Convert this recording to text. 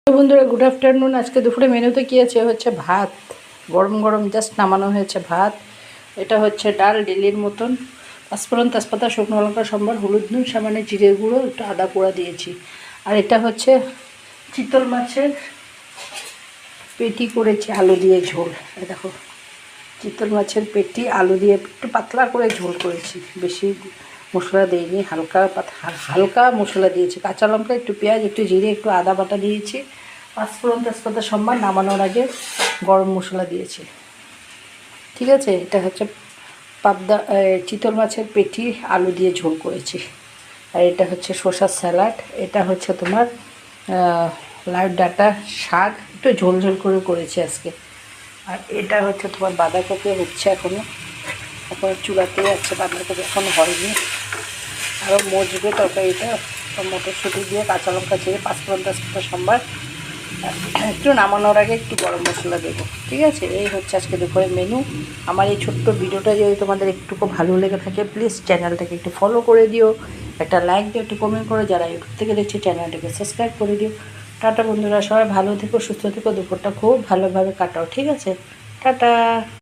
বন্ধুরা good afternoon. আজকে দুপুরে মেনুতে কী আছে হচ্ছে ভাত, গরম গরম জাস্ট নামানো হয়েছে ভাত। এটা হচ্ছে ডাল ডেলির মতন, পাঁচফোড়ন তেজপাতা শুকনো লঙ্কা সম্বার হলুদ নুন সামান্য জিরের গুঁড়ো একটু আদা পোড়া দিয়েছি। আর এটা হচ্ছে চিতল মাছের পেটি করেছি আলু দিয়ে ঝোল। দেখো চিতল মাছের পেটি আলু দিয়ে একটু পাতলা করে ঝোল করেছি, বেশি মশলা দিইনি, হালকা মশলা দিয়েছি, কাঁচা লঙ্কা একটু পেঁয়াজ একটু জিরে একটু আদা বাটা দিয়েছি, পাঁচফোড়ন তেজপাতা সম্বার নামানোর আগে গরম মশলা দিয়েছি। ঠিক আছে, এটা হচ্ছে পাবদা চিতল মাছের পেটি আলু দিয়ে ঝোল করেছি। আর এটা হচ্ছে শসার স্যালাড, এটা হচ্ছে তোমার লাউ ডাঁটা শাক একটু ঝোল ঝোল করে করেছি আজকে। আর এটা হচ্ছে তোমার বাঁধাকপি হচ্ছে এখন চুলাতেই আছে, বাঁধাকপি এখন হয়নি, আরও মজবে তরকারিটা। মটরশুঁটি দিয়ে কাঁচা লঙ্কা ছেড়ে পাঁচফোড়ন তেজপাতা সম্বার একটু নামানোর আগে একটু গরম মশলা দেবো। ঠিক আছে, এই হচ্ছে আজকে দুপুরের মেনু। আমার এই ছোট্ট ভিডিওটা যদি তোমাদের একটুকু ভালো লেগে থাকে প্লিজ চ্যানেলটাকে একটু ফলো করে দিও, একটা লাইক দিও, একটু কমেন্ট করো, যারা ইউটিউব থেকে দেখছে চ্যানেলটাকে সাবস্ক্রাইব করে দিও। টাটা বন্ধুরা, সবাই ভালো থেকো, সুস্থ থেকো, দুপুরটা খুব ভালোভাবে কাটাও। ঠিক আছে, টাটা।